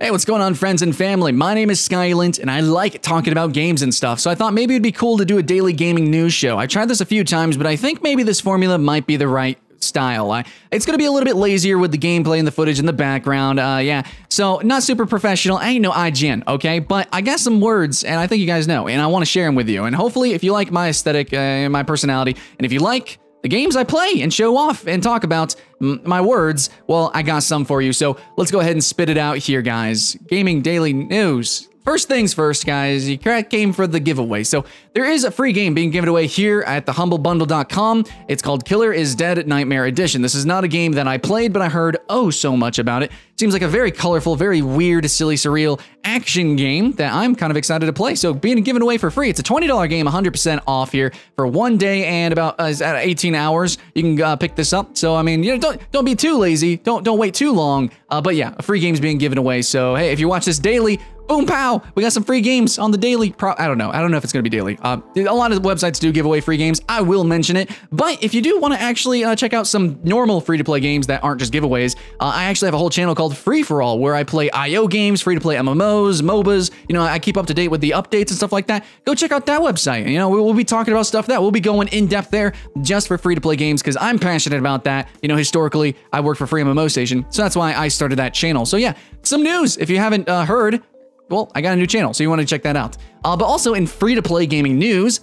Hey, what's going on, friends and family? My name is Skylent, and I like talking about games and stuff, so I thought maybe it'd be cool to do a daily gaming news show. I tried this a few times, but I think maybe this formula might be the right style. It's going to be a little bit lazier with the gameplay and the footage in the background, yeah. So, not super professional. I ain't no IGN, okay? But I got some words, and I think you guys know, and I want to share them with you. And hopefully, if you like my aesthetic and my personality, and if you like the games I play and show off and talk about my words, well, I got some for you. So let's go ahead and spit it out here, guys. Gaming daily news. First things first, guys, you crack game for the giveaway. So there is a free game being given away here at thehumblebundle.com. It's called Killer is Dead Nightmare Edition. This is not a game that I played, but I heard oh so much about it. Seems like a very colorful, very weird, silly, surreal action game that I'm kind of excited to play. So being given away for free, it's a $20 game, 100% off here for 1 day and about 18 hours. You can pick this up. So I mean, you know, don't be too lazy. Don't wait too long. But yeah, a free game's being given away. So hey, if you watch this daily, boom, pow, we got some free games on the daily. I don't know if it's going to be daily. A lot of the websites do give away free games. I will mention it. But if you do want to actually check out some normal free-to-play games that aren't just giveaways, I actually have a whole channel called Free For All where I play IO games, free-to-play MMOs, MOBAs. You know, I keep up to date with the updates and stuff like that. Go check out that website. You know, we'll be talking about stuff that we'll be going in depth there just for free-to-play games because I'm passionate about that. You know, historically, I worked for Free MMO Station, so that's why I started that channel. So yeah, some news if you haven't heard. Well, I got a new channel, so you want to check that out. But also in free-to-play gaming news,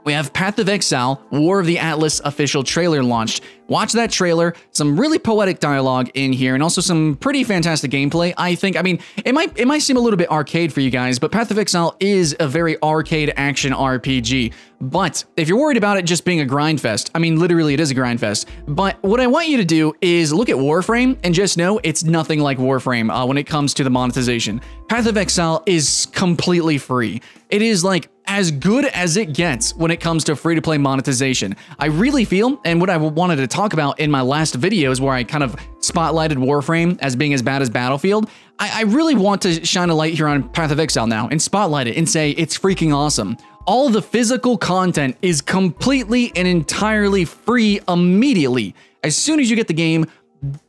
we have Path of Exile, War of the Atlas official trailer launched. Watch that trailer, some really poetic dialogue in here, and also some pretty fantastic gameplay, I think. I mean, it might seem a little bit arcade for you guys, but Path of Exile is a very arcade action RPG. But if you're worried about it just being a grind fest, I mean, literally it is a grind fest. But what I want you to do is look at Warframe and just know it's nothing like Warframe when it comes to the monetization. Path of Exile is completely free. It is like as good as it gets when it comes to free-to-play monetization. I really feel, and what I wanted to talk about in my last videos where I kind of spotlighted Warframe as being as bad as Battlefield, I really want to shine a light here on Path of Exile now and spotlight it and say it's freaking awesome. All the physical content is completely and entirely free immediately. As soon as you get the game,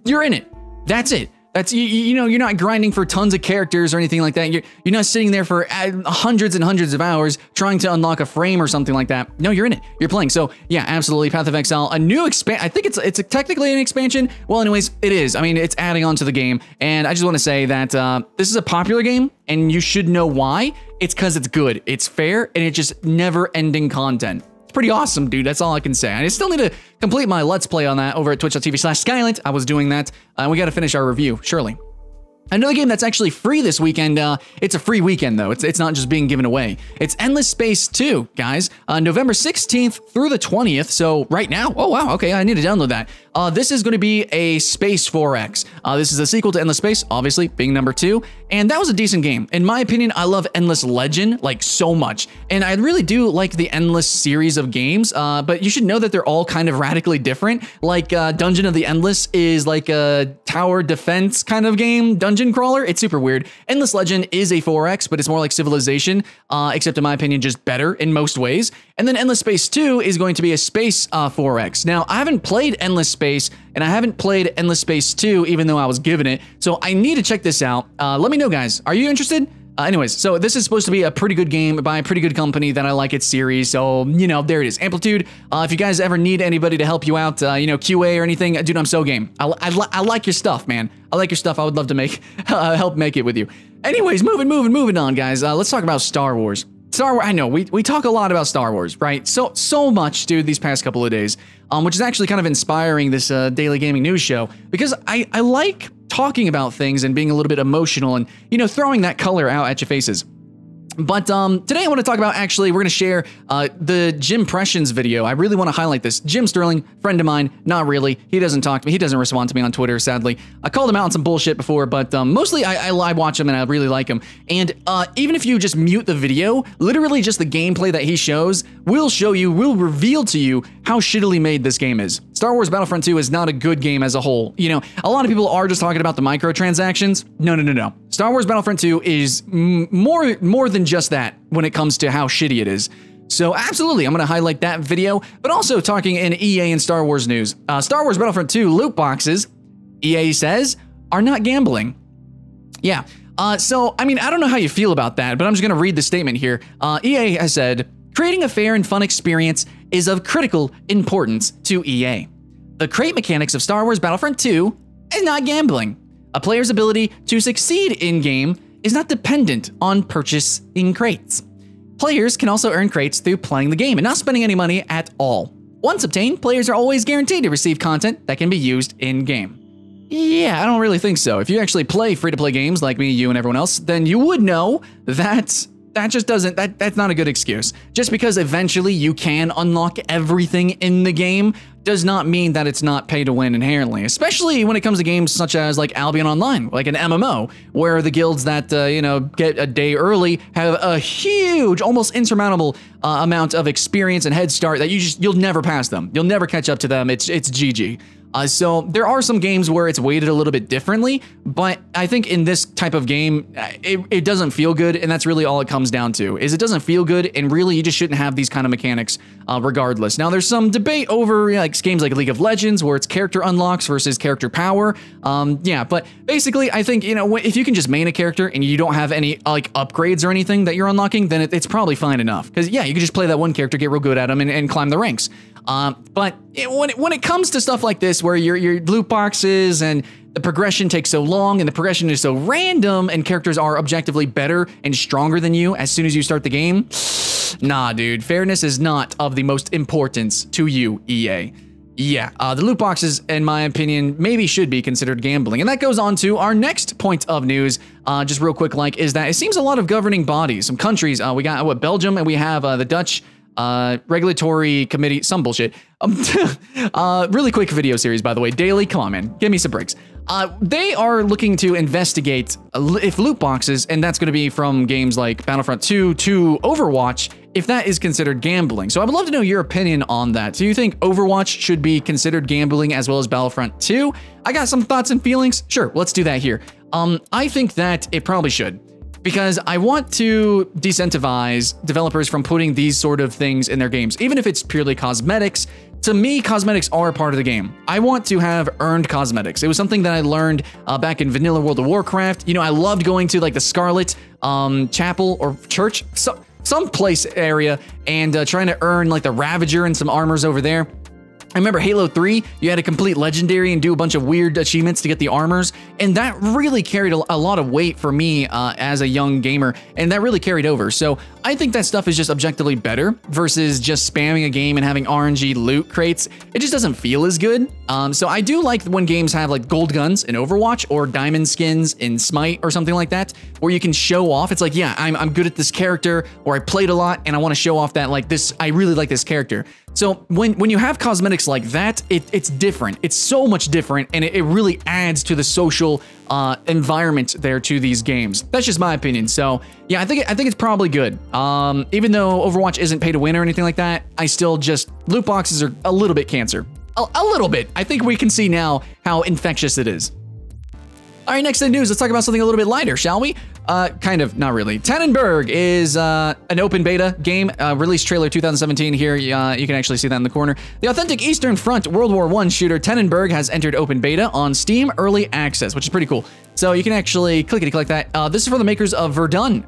you're in it. That's it. That's, you know, you're not grinding for tons of characters or anything like that. You're not sitting there for hundreds and hundreds of hours trying to unlock a frame or something like that. No, you're in it. You're playing. So yeah, absolutely. Path of Exile, a new I think it's technically an expansion. Well, anyways, it is. I mean, it's adding on to the game. And I just want to say that this is a popular game and you should know why. It's because it's good. It's fair and it's just never ending content. It's pretty awesome, dude. That's all I can say. I still need to complete my Let's Play on that over at twitch.tv/Skylent. I was doing that. We got to finish our review, surely. Another game that's actually free this weekend, it's a free weekend though, it's not just being given away. It's Endless Space 2, guys, November 16th through the 20th, so right now, oh wow, okay, I need to download that. This is going to be a Space 4X. This is a sequel to Endless Space, obviously, being number 2, and that was a decent game. In my opinion, I love Endless Legend, like, so much, and I really do like the Endless series of games, but you should know that they're all kind of radically different. Like, Dungeon of the Endless is like a tower defense kind of game, dungeon crawler. It's super weird. Endless Legend is a 4X, but it's more like Civilization, except in my opinion, just better in most ways. And then Endless Space 2 is going to be a Space 4X. Now, I haven't played Endless Space, and I haven't played Endless Space 2, even though I was given it. So I need to check this out. Let me know, guys. Are you interested? Anyways, so this is supposed to be a pretty good game by a pretty good company that I like its series. So, you know, there it is. Amplitude. If you guys ever need anybody to help you out, you know, QA or anything, dude, I'm so game. I like your stuff, man. I like your stuff. I would love to make help make it with you. Anyways, moving on, guys. Let's talk about Star Wars. Star Wars, I know, we talk a lot about Star Wars, right? So much, dude, these past couple of days, which is actually kind of inspiring this daily gaming news show, because I like talking about things and being a little bit emotional and, you know, throwing that color out at your faces. But today I want to talk about, actually, we're going to share the JIMPRESSIONS video. I really want to highlight this. Jim Sterling, friend of mine, not really. He doesn't talk to me. He doesn't respond to me on Twitter, sadly. I called him out on some bullshit before, but mostly I watch him and I really like him. And even if you just mute the video, literally just the gameplay that he shows will reveal to you how shittily made this game is. Star Wars Battlefront 2 is not a good game as a whole. You know, a lot of people are just talking about the microtransactions. No. Star Wars Battlefront 2 is more than just that when it comes to how shitty it is. So absolutely, I'm going to highlight that video, but also talking in EA and Star Wars news. Star Wars Battlefront 2 loot boxes, EA says, are not gambling. Yeah. So, I mean, I don't know how you feel about that, but I'm just going to read the statement here. EA has said, creating a fair and fun experience is of critical importance to EA. The crate mechanics of Star Wars Battlefront 2 is not gambling. A player's ability to succeed in-game is not dependent on purchasing crates. Players can also earn crates through playing the game and not spending any money at all. Once obtained, players are always guaranteed to receive content that can be used in-game. Yeah, I don't really think so. If you actually play free-to-play games like me, you, and everyone else, then you would know that that's not a good excuse. Just because eventually you can unlock everything in the game does not mean that it's not pay to win inherently, especially when it comes to games such as like Albion Online, like an MMO, where the guilds that, get a day early have a huge, almost insurmountable amount of experience and head start that you'll never pass them. You'll never catch up to them. It's GG. So there are some games where it's weighted a little bit differently, but I think in this type of game, it doesn't feel good, and that's really all it comes down to, is it doesn't feel good, and really you just shouldn't have these kind of mechanics regardless. Now, there's some debate over like games like League of Legends, where it's character unlocks versus character power. Yeah, but basically, I think, if you can just main a character and you don't have any like upgrades or anything that you're unlocking, then it's probably fine enough. Because yeah, you can just play that one character, get real good at them, and climb the ranks. But when it comes to stuff like this, where your loot boxes and the progression takes so long and the progression is so random and characters are objectively better and stronger than you as soon as you start the game, nah, dude, fairness is not of the most importance to you, EA. Yeah, the loot boxes, in my opinion, maybe should be considered gambling. And that goes on to our next point of news, just real quick, is that it seems a lot of governing bodies, some countries, we got Belgium, and we have the Dutch regulatory committee, some bullshit. Really quick video series, by the way. Daily, come on, man. Give me some breaks. They are looking to investigate if loot boxes, and that's going to be from games like Battlefront 2 to Overwatch, if that is considered gambling. So I would love to know your opinion on that. Do you think Overwatch should be considered gambling as well as Battlefront 2? I got some thoughts and feelings. Sure, let's do that here. I think that it probably should, because I want to disincentivize developers from putting these sort of things in their games, even if it's purely cosmetics. To me, cosmetics are a part of the game. I want to have earned cosmetics. It was something that I learned back in vanilla World of Warcraft. I loved going to like the Scarlet Chapel or church, some place area, and trying to earn like the Ravager and some armors over there. I remember Halo 3, you had to complete Legendary and do a bunch of weird achievements to get the armors, and that really carried a lot of weight for me as a young gamer, and that really carried over. So I think that stuff is just objectively better versus just spamming a game and having RNG loot crates. It just doesn't feel as good. So I do like when games have like gold guns in Overwatch or diamond skins in Smite or something like that, where you can show off. It's like, yeah, I'm good at this character, or I played a lot and I want to show off that like this, I really like this character. So when you have cosmetics like that, it's different. It's so much different, and it really adds to the social environment there to these games. That's just my opinion. So yeah, I think it's probably good. Even though Overwatch isn't pay to win or anything like that, I still just, loot boxes are a little bit cancer. A little bit. I think we can see now how infectious it is. All right, next in news, let's talk about something a little bit lighter, shall we? Kind of, not really. Tannenberg is an open beta game, release trailer 2017 here. You can actually see that in the corner. The authentic Eastern Front World War I shooter Tannenberg has entered open beta on Steam Early Access, which is pretty cool. So you can actually clickety-click that. This is for the makers of Verdun,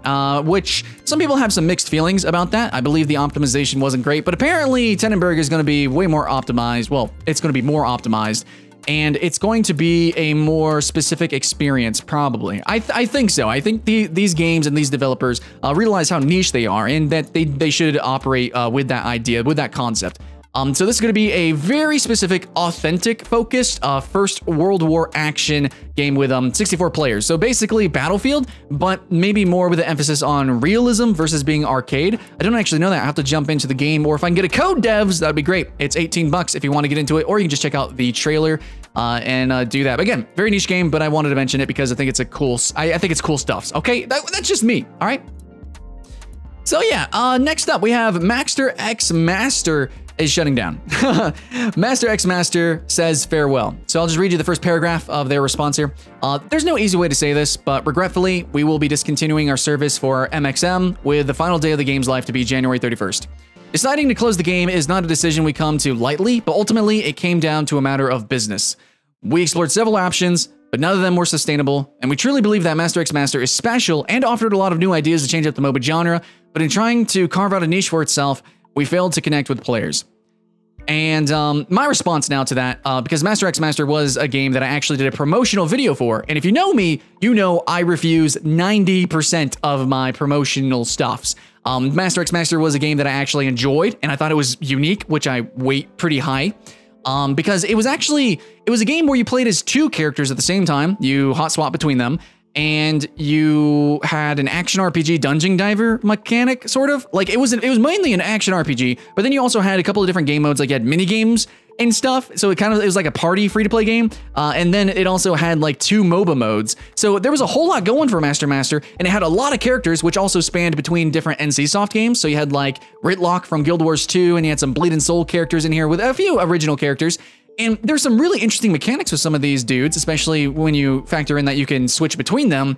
which some people have some mixed feelings about that. I believe the optimization wasn't great, but apparently Tannenberg is going to be way more optimized. Well, it's going to be more optimized, and it's going to be a more specific experience, probably. I think so. I think these games and these developers realize how niche they are, and that they should operate with that idea, with that concept. So this is going to be a very specific, authentic, focused First World War action game with 64 players. So basically Battlefield, but maybe more with an emphasis on realism versus being arcade. I don't actually know that. I have to jump into the game, or if I can get a code, devs, that'd be great. It's 18 bucks if you want to get into it, or you can just check out the trailer and do that. But again, very niche game, but I wanted to mention it because I think it's a cool. I think it's cool stuff. Okay, that's just me. All right. So yeah, next up we have Master X Master is shutting down. Master X Master says farewell. So I'll just read you the first paragraph of their response here. There's no easy way to say this, but regretfully, we will be discontinuing our service for MXM with the final day of the game's life to be January 31st. Deciding to close the game is not a decision we come to lightly, but ultimately it came down to a matter of business. We explored several options, but none of them were sustainable, and we truly believe that Master X Master is special and offered a lot of new ideas to change up the MOBA genre, but in trying to carve out a niche for itself, we failed to connect with players. And my response now to that, because Master X Master was a game that I actually did a promotional video for, and if you know me, you know I refuse 90% of my promotional stuffs. Master X Master was a game that I actually enjoyed, and I thought it was unique, which I weight pretty high. Because it was a game where you played as two characters at the same time. You hot swap between them, and you had an action RPG dungeon diver mechanic, sort of. Like it was mainly an action RPG, but then you also had a couple of different game modes, like you had mini games and stuff. So it was like a party free-to-play game. And then it also had like 2 MOBA modes. So there was a whole lot going for Master Master, and it had a lot of characters, which also spanned between different NCSoft games. So you had like Ritlock from Guild Wars 2, and you had some Bleed and Soul characters in here with a few original characters. And there's some really interesting mechanics with some of these dudes, especially when you factor in that you can switch between them.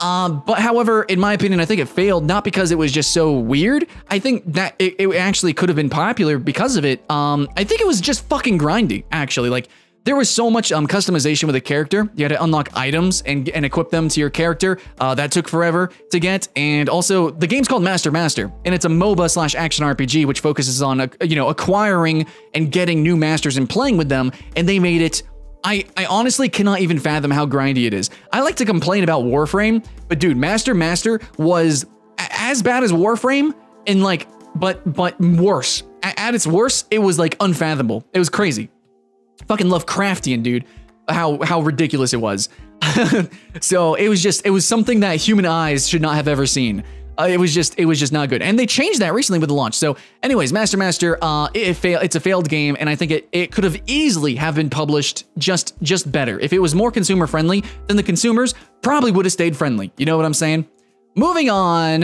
But however, in my opinion, I think it failed, not because it was just so weird. I think that it actually could have been popular because of it. I think it was just fucking grindy, actually. Like, there was so much customization with a character. You had to unlock items and equip them to your character. That took forever to get. And also, the game's called Master Master, and it's a MOBA / action RPG, which focuses on acquiring and getting new masters and playing with them. And they made it. I honestly cannot even fathom how grindy it is. I like to complain about Warframe, but dude, Master Master was as bad as Warframe, and like, but worse. At its worst, it was like unfathomable. It was crazy. Fucking Lovecraftian, dude. How ridiculous it was. So it was something that human eyes should not have ever seen. It was just not good. And they changed that recently with the launch. So anyways, Master Master, it's a failed game, and I think it could have easily have been published just better. If it was more consumer friendly, then the consumers probably would have stayed friendly. You know what I'm saying? Moving on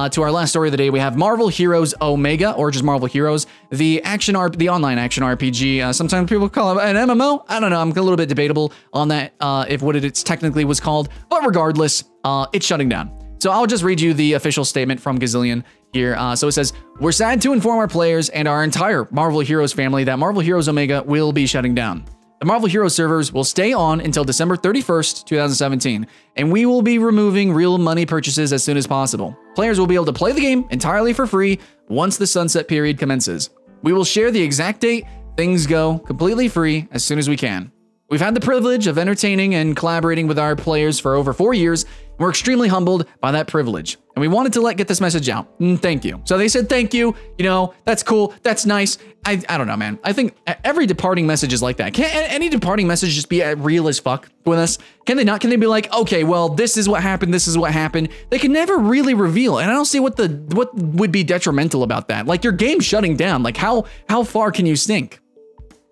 to our last story of the day, we have Marvel Heroes Omega, or just Marvel Heroes, the online action RPG. Sometimes people call it an MMO. I don't know. I'm a little bit debatable on that, if what it technically was called. But regardless, it's shutting down. So I'll just read you the official statement from Gazillion here. So it says, "We're sad to inform our players and our entire Marvel Heroes family that Marvel Heroes Omega will be shutting down. The Marvel Heroes servers will stay on until December 31st, 2017, and we will be removing real money purchases as soon as possible. Players will be able to play the game entirely for free once the sunset period commences. We will share the exact date things go completely free as soon as we can. We've had the privilege of entertaining and collaborating with our players for over 4 years. We're extremely humbled by that privilege, and we wanted to get this message out. Thank you." So they said thank you. You know, that's cool. That's nice. I don't know, man. I think every departing message is like that. Can't any departing message just be real as fuck with us? Can they not? Can they be like, okay, well, this is what happened. This is what happened. They can never really reveal, and I don't see what would be detrimental about that. Like, your game's shutting down. Like, how far can you sink?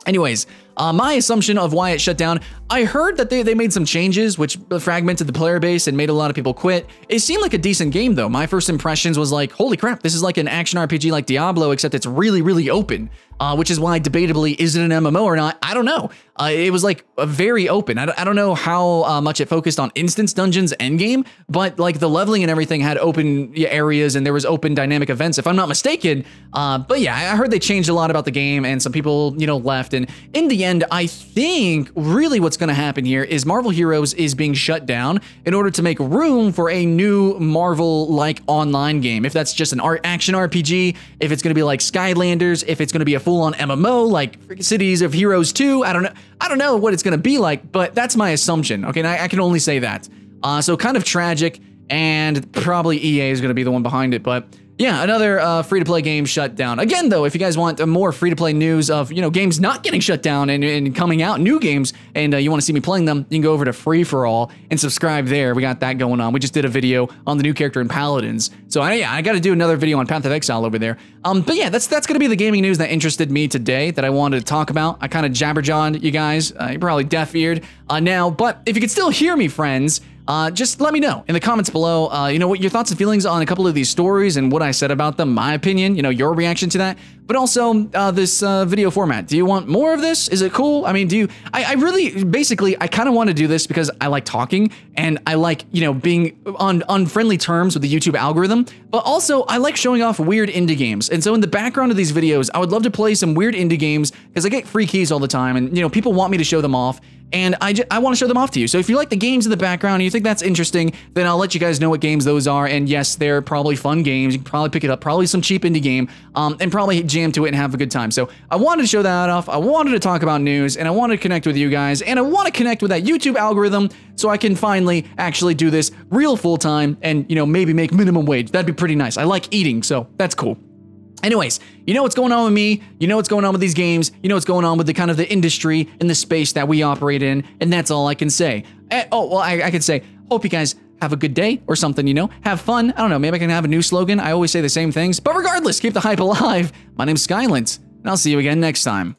Anyways, my assumption of why it shut down, I heard that they made some changes which fragmented the player base and made a lot of people quit. It seemed like a decent game though. My first impressions was like, holy crap, this is like an action RPG like Diablo, except it's really, really open, which is why debatably, is it an MMO or not? I don't know. It was like very open. I don't know how much it focused on instance dungeons endgame, but like the leveling and everything had open areas and there was open dynamic events, if I'm not mistaken. But yeah, I heard they changed a lot about the game and some people, left. And in the end, I think really what's going to happen here is Marvel Heroes is being shut down in order to make room for a new Marvel-like online game. If that's just an action RPG, if it's going to be like Skylanders, if it's going to be a full-on MMO like Cities of Heroes 2, I don't know what it's going to be like, but that's my assumption. Okay, and I can only say that. So kind of tragic, and probably EA is going to be the one behind it, but yeah, another free-to-play game shut down. Again, though, if you guys want more free-to-play news of, games not getting shut down and coming out, new games, and you want to see me playing them, you can go over to Free For All and subscribe there. We got that going on. We just did a video on the new character in Paladins. So I got to do another video on Path of Exile over there. But yeah, that's going to be the gaming news that interested me today that I wanted to talk about. I kind of jabberjawed you guys. You're probably deaf-eared now, but if you could still hear me, friends, just let me know in the comments below, what your thoughts and feelings on a couple of these stories and what I said about them, my opinion, your reaction to that, but also this video format. Do you want more of this? Is it cool? I mean, I really, basically, I kind of want to do this because I like talking and I like, being on friendly terms with the YouTube algorithm, but also I like showing off weird indie games. And so in the background of these videos, I would love to play some weird indie games because I get free keys all the time and, people want me to show them off. and I want to show them off to you. So if you like the games in the background and you think that's interesting, then I'll let you guys know what games those are. And yes, they're probably fun games. You can probably pick it up, probably some cheap indie game, and probably jam to it and have a good time. So I wanted to show that off. I wanted to talk about news, and I wanted to connect with you guys, and I want to connect with that YouTube algorithm so I can finally actually do this real full-time and, you know, maybe make minimum wage. That'd be pretty nice. I like eating, so that's cool. Anyways, you know what's going on with me, you know what's going on with these games, you know what's going on with the kind of the industry and the space that we operate in, and that's all I can say. Oh, well, I could say, hope you guys have a good day or something, you know, have fun. I don't know, maybe I can have a new slogan. I always say the same things, but regardless, keep the hype alive. My name's Skylent, and I'll see you again next time.